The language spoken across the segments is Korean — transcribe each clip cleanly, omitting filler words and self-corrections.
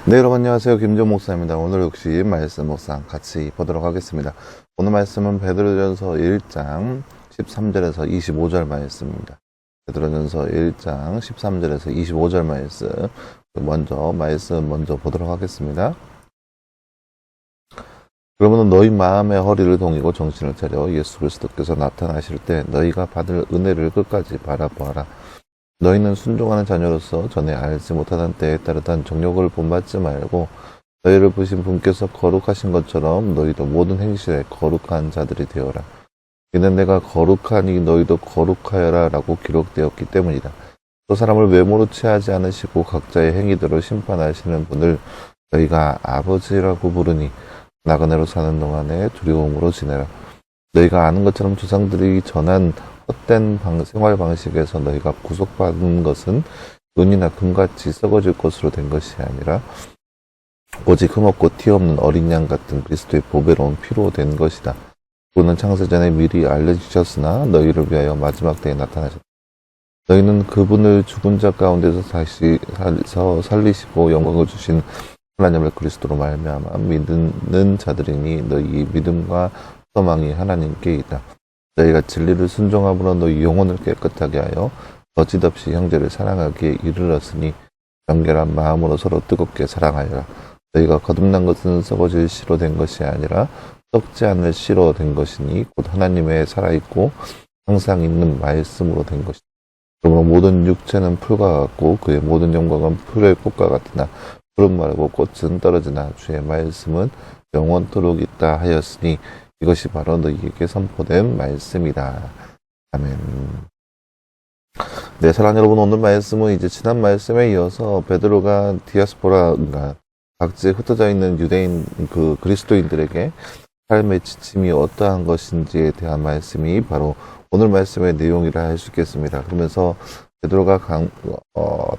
네, 여러분 안녕하세요. 김정 목사입니다. 오늘 역시 말씀 묵상 같이 보도록 하겠습니다. 오늘 말씀은 베드로전서 1장 13절에서 25절 말씀입니다. 베드로전서 1장 13절에서 25절 말씀 먼저 보도록 하겠습니다. 그러므로 너희 마음의 허리를 동이고 정신을 차려 예수 그리스도께서 나타나실 때 너희가 받을 은혜를 끝까지 바라보아라. 너희는 순종하는 자녀로서 전에 알지 못하던 때에 따르던 정욕을 본받지 말고 너희를 부르신 분께서 거룩하신 것처럼 너희도 모든 행실에 거룩한 자들이 되어라. 이는 내가 거룩하니 너희도 거룩하여라 라고 기록되었기 때문이다. 또 사람을 외모로 취하지 않으시고 각자의 행위대로 심판하시는 분을 너희가 아버지라고 부르니 나그네로 사는 동안에 두려움으로 지내라. 너희가 아는 것처럼 조상들이 전한 헛된 생활 방식에서 너희가 구속받은 것은 은이나 금같이 썩어질 것으로 된 것이 아니라 오직 흠없고 티 없는 어린 양 같은 그리스도의 보배로운 피로 된 것이다. 그는 창세전에 미리 알려주셨으나 너희를 위하여 마지막 때에 나타나셨다. 너희는 그분을 죽은 자 가운데서 다시 살리시고 영광을 주신 하나님을 그리스도로 말미암아 믿는 자들이니 너희 믿음과 소망이 하나님께 있다. 너희가 진리를 순종함으로 너희 영혼을 깨끗하게 하여 거짓 없이 형제를 사랑하기에 이르렀으니 정결한 마음으로 서로 뜨겁게 사랑하여라. 너희가 거듭난 것은 썩어질 씨로 된 것이 아니라 썩지 않을 씨로 된 것이니 곧 하나님의 살아있고 항상 있는 말씀으로 된 것이다. 그러므로 모든 육체는 풀과 같고 그의 모든 영광은 풀의 꽃과 같으나 풀은 마르고 꽃은 떨어지나 주의 말씀은 영원토록 있다 하였으니 이것이 바로 너희에게 선포된 말씀이다. 아멘. 네, 사랑하는 여러분, 오늘 말씀은 이제 지난 말씀에 이어서 베드로가 디아스포라, 그러니까 각지에 흩어져 있는 유대인 그리스도인들에게 삶의 지침이 어떠한 것인지에 대한 말씀이 바로 오늘 말씀의 내용이라 할 수 있겠습니다. 그러면서 베드로가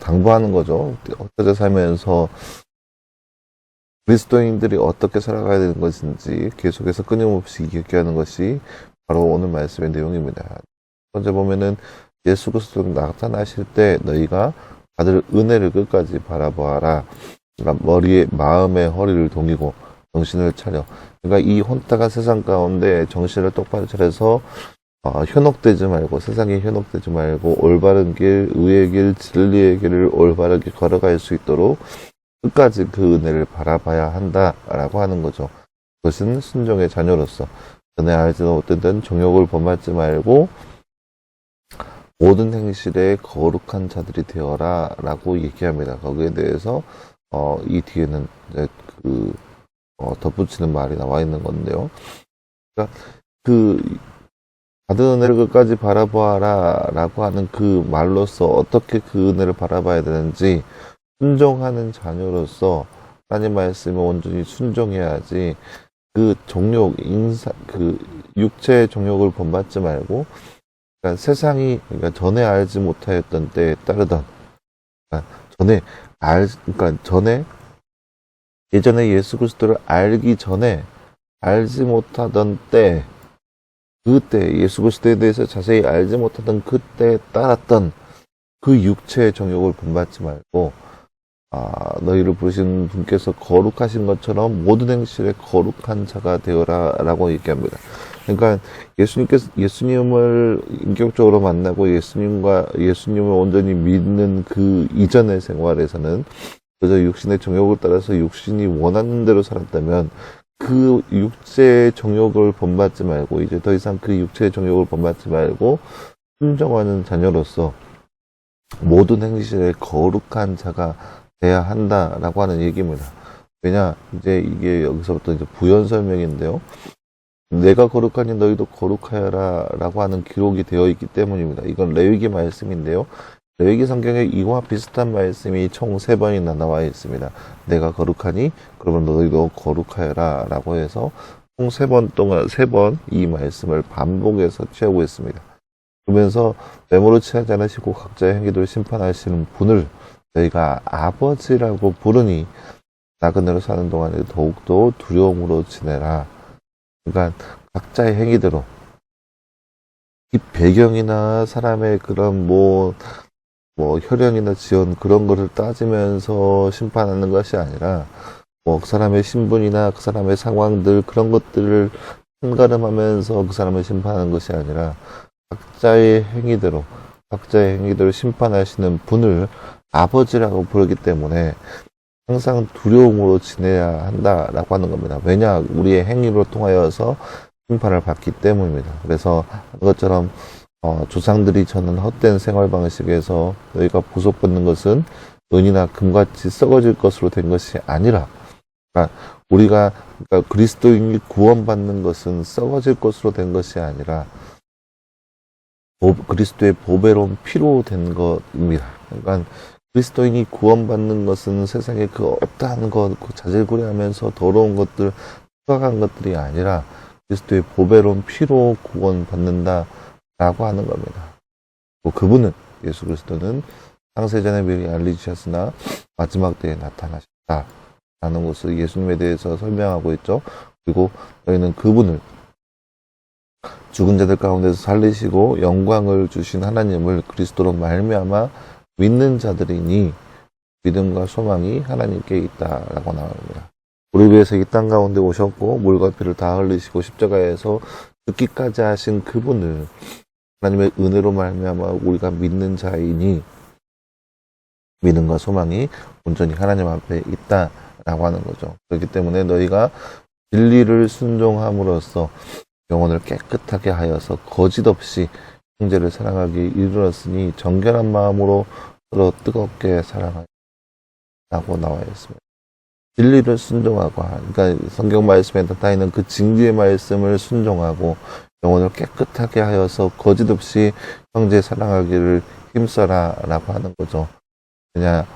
당부하는 거죠. 흩어져 살면서 그리스도인들이 어떻게 살아가야 되는 것인지 계속해서 끊임없이 얘기하는 것이 바로 오늘 말씀의 내용입니다. 먼저 보면은 예수 그리스도가 나타나실 때 너희가 받을 은혜를 끝까지 바라보아라. 그러니까 마음의 허리를 동이고 정신을 차려. 그러니까 이 혼탁한 세상 가운데 정신을 똑바로 차려서 현혹되지 말고, 세상에 현혹되지 말고 올바른 길, 의의 길, 진리의 길을 올바르게 걸어갈 수 있도록 끝까지 그 은혜를 바라봐야 한다라고 하는 거죠. 그것은 순종의 자녀로서 전에 알지도 못했던 정욕을 본받지 말고 모든 행실에 거룩한 자들이 되어라 라고 얘기합니다. 거기에 대해서 이 뒤에는 이제 덧붙이는 말이 나와 있는 건데요. 그러니까 받은 은혜를 끝까지 바라보아라 라고 하는 그 말로서 어떻게 그 은혜를 바라봐야 되는지, 순종하는 자녀로서 하나님 말씀에 온전히 순종해야지 그 정욕, 육체의 정욕을 본받지 말고, 그러니까 세상이, 그러니까 전에 알지 못하였던 때에 따르던, 전에 예전에 예수 그리스도를 알기 전에 알지 못하던 때, 그때 예수 그리스도에 대해서 자세히 알지 못하던 그때에 따랐던 그 육체의 정욕을 본받지 말고, 너희를 부르신 분께서 거룩하신 것처럼 모든 행실에 거룩한 자가 되어라 라고 얘기합니다. 그러니까 예수님을 인격적으로 만나고 예수님을 온전히 믿는 그 이전의 생활에서는 그저 육신의 정욕을 따라서 육신이 원하는 대로 살았다면 그 육체의 정욕을 본받지 말고, 이제 더 이상 그 육체의 정욕을 본받지 말고 순종하는 자녀로서 모든 행실에 거룩한 자가 돼야 한다라고 하는 얘기입니다. 왜냐, 이제 이게 여기서부터 이제 부연 설명인데요. 내가 거룩하니 너희도 거룩하여라 라고 하는 기록이 되어 있기 때문입니다. 이건 레위기 말씀인데요. 레위기 성경에 이와 비슷한 말씀이 총 3번이나 나와 있습니다. 내가 거룩하니 그러면 너희도 거룩하여라 라고 해서 총 3번 이 말씀을 반복해서 취하고 있습니다. 그러면서 외모로 취하지 않으시고 각자의 행위를 심판하시는 분을 너희가 아버지라고 부르니 나그네로 사는 동안에 더욱더 두려움으로 지내라. 그러니까 각자의 행위대로 이 배경이나 사람의 그런 뭐 혈연이나 지연 그런 거를 따지면서 심판하는 것이 아니라 뭐 그 사람의 신분이나 그 사람의 상황들 그런 것들을 판가름하면서 그 사람을 심판하는 것이 아니라 각자의 행위대로 심판하시는 분을 아버지라고 부르기 때문에 항상 두려움으로 지내야 한다라고 하는 겁니다. 왜냐? 우리의 행위로 통하여서 심판을 받기 때문입니다. 그래서 그것처럼 조상들이 저는 헛된 생활 방식에서 너희가 보석받는 것은 은이나 금같이 썩어질 것으로 된 것이 아니라, 그러니까 그리스도인이 구원받는 것은 썩어질 것으로 된 것이 아니라 그리스도의 보배로운 피로 된 것입니다. 그러니까 그리스도인이 구원받는 것은 세상에 그 어떠한 것, 그 자질구레하면서 더러운 것들, 추악한 것들이 아니라 그리스도의 보배로운 피로 구원받는다라고 하는 겁니다. 그분은, 예수 그리스도는 창세전에 미리 알려주셨으나 마지막 때에 나타나셨다라는 것을 예수님에 대해서 설명하고 있죠. 그리고 너희는 그분을 죽은 자들 가운데서 살리시고 영광을 주신 하나님을 그리스도로 말미암아 믿는 자들이니 믿음과 소망이 하나님께 있다라고 나옵니다. 우리 위해서 이 땅 가운데 오셨고 물과 피를 다 흘리시고 십자가에서 죽기까지 하신 그분을 하나님의 은혜로 말미암아 우리가 믿는 자이니 믿음과 소망이 온전히 하나님 앞에 있다라고 하는 거죠. 그렇기 때문에 너희가 진리를 순종함으로써 영혼을 깨끗하게 하여서 거짓 없이 형제를 사랑하기 이르렀으니 정결한 마음으로 서로 뜨겁게 사랑하라고 나와 있습니다. 진리를 순종하고, 그러니까 성경 말씀에 나타나 있는 그 진리의 말씀을 순종하고 영혼을 깨끗하게 하여서 거짓 없이 형제 사랑하기를 힘써라라고 하는 거죠. 그냥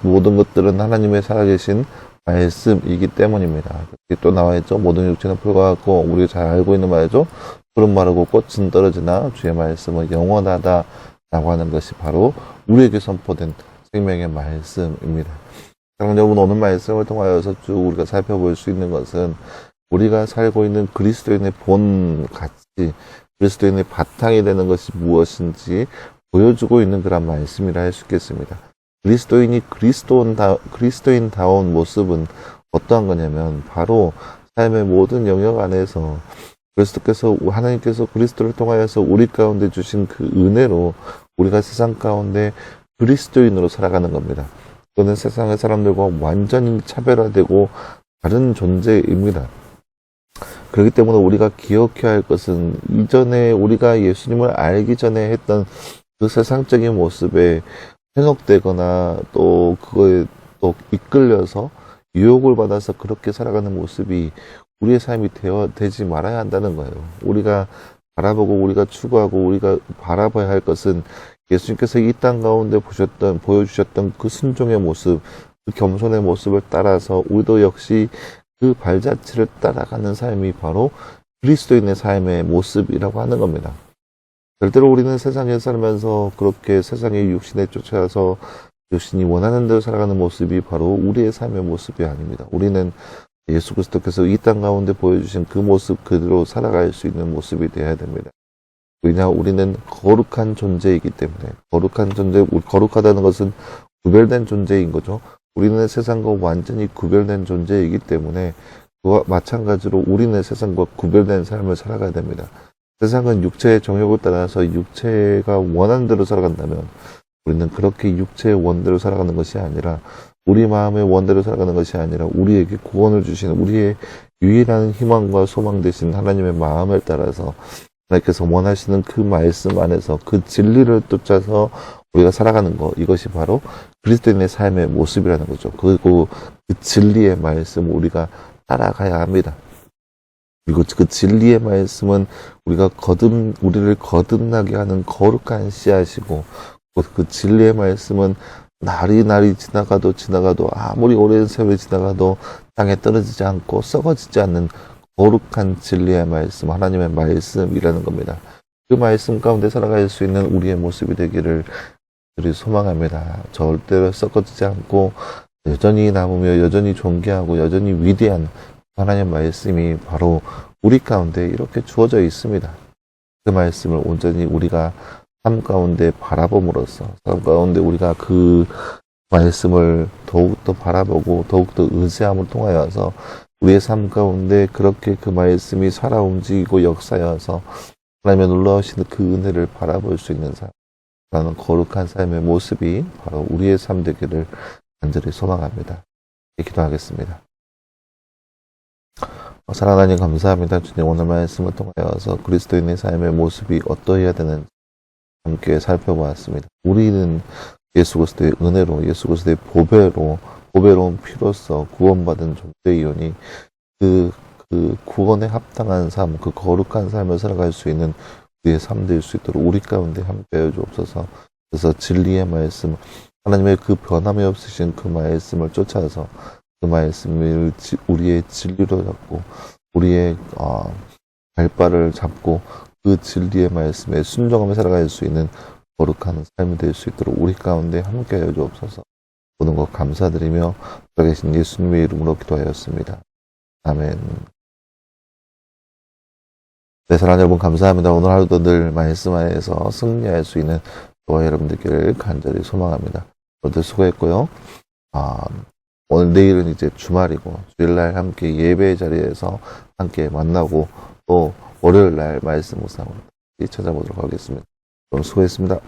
모든 것들은 하나님의 살아계신 말씀이기 때문입니다. 또 나와 있죠. 모든 육체는 불과하고 우리가 잘 알고 있는 말이죠. 푸른 마르고 꽃은 떨어지나 주의 말씀은 영원하다라고 하는 것이 바로 우리에게 선포된 생명의 말씀입니다. 여러분, 오늘 말씀을 통하여서 쭉 우리가 살펴볼 수 있는 것은 우리가 살고 있는 그리스도인의 본 가치, 그리스도인의 바탕이 되는 것이 무엇인지 보여주고 있는 그런 말씀이라 할 수 있겠습니다. 그리스도인이 그리스도인다운 모습은 어떠한 거냐면 바로 삶의 모든 영역 안에서 하나님께서 그리스도를 통하여서 우리 가운데 주신 그 은혜로 우리가 세상 가운데 그리스도인으로 살아가는 겁니다. 그는 세상의 사람들과 완전히 차별화되고 다른 존재입니다. 그렇기 때문에 우리가 기억해야 할 것은 이전에 우리가 예수님을 알기 전에 했던 그 세상적인 모습에 현혹되거나 또 그거에 또 이끌려서 유혹을 받아서 그렇게 살아가는 모습이 우리의 삶이 되지 말아야 한다는 거예요. 우리가 바라보고 우리가 추구하고 우리가 바라봐야 할 것은 예수님께서 이 땅 가운데 보여주셨던 그 순종의 모습, 그 겸손의 모습을 따라서 우리도 역시 그 발자취를 따라가는 삶이 바로 그리스도인의 삶의 모습이라고 하는 겁니다. 절대로 우리는 세상에 살면서 그렇게 세상의 육신에 쫓아서 육신이 원하는 대로 살아가는 모습이 바로 우리의 삶의 모습이 아닙니다. 우리는 예수 그리스도께서 이 땅 가운데 보여주신 그 모습 그대로 살아갈 수 있는 모습이 되어야 됩니다. 왜냐, 우리는 거룩한 존재이기 때문에, 거룩하다는 것은 구별된 존재인 거죠. 우리는 세상과 완전히 구별된 존재이기 때문에 그와 마찬가지로 우리는 세상과 구별된 삶을 살아가야 됩니다. 세상은 육체의 정욕을 따라서 육체가 원하는 대로 살아간다면 우리는 그렇게 육체의 원대로 살아가는 것이 아니라 우리 마음의 원대로 살아가는 것이 아니라 우리에게 구원을 주시는 우리의 유일한 희망과 소망 되신 하나님의 마음을 따라서 하나님께서 원하시는 그 말씀 안에서 그 진리를 쫓아서 우리가 살아가는 것, 이것이 바로 그리스도인의 삶의 모습이라는 거죠. 그리고 그 진리의 말씀을 우리가 따라가야 합니다. 그리고 그 진리의 말씀은 우리를 거듭나게 하는 거룩한 씨앗이고, 그 진리의 말씀은 날이 지나가도 아무리 오랜 세월이 지나가도 땅에 떨어지지 않고 썩어지지 않는 거룩한 진리의 말씀, 하나님의 말씀이라는 겁니다. 그 말씀 가운데 살아갈 수 있는 우리의 모습이 되기를 소망합니다. 절대로 썩어지지 않고 여전히 남으며 여전히 존귀하고 여전히 위대한 하나님의 말씀이 바로 우리 가운데 이렇게 주어져 있습니다. 그 말씀을 온전히 우리가 삶 가운데 바라봄으로써 삶 가운데 우리가 그 말씀을 더욱더 바라보고 더욱더 의지함을 통하여서 우리의 삶 가운데 그렇게 그 말씀이 살아 움직이고 역사여서 하나님의 놀라우신 그 은혜를 바라볼 수 있는 삶, 라는 거룩한 삶의 모습이 바로 우리의 삶 되기를 간절히 소망합니다. 기도하겠습니다. 사랑하는 하나님 감사합니다. 주님 오늘 말씀을 통하여서 그리스도인의 삶의 모습이 어떠해야 되는지 함께 살펴보았습니다. 우리는 예수 그리스도의 은혜로 예수 그리스도의 보배로운 피로써 구원받은 존재이오니 그 구원에 합당한 삶, 그 거룩한 삶을 살아갈 수 있는 우리의 삶 될 수 있도록 우리 가운데 함께하여 주옵소서. 그래서 진리의 말씀, 하나님의 그 변함이 없으신 그 말씀을 쫓아서 그 말씀을 우리의 진리로 잡고 우리의 발발을 잡고 그 진리의 말씀에 순종하며 살아갈 수 있는 거룩한 삶이 될 수 있도록 우리 가운데 함께하여 주옵소서. 모든 것 감사드리며 살아계신 예수님의 이름으로 기도하였습니다. 아멘. 네, 사랑하는 여러분 감사합니다. 오늘 하루도 늘 말씀 안에서 승리할 수 있는 저와 여러분들끼를 간절히 소망합니다. 모두 수고했고요. 오늘 내일은 이제 주말이고 주일날 함께 예배 자리에서 함께 만나고 또 월요일날 말씀 묵상으로 찾아보도록 하겠습니다. 오늘 수고했습니다.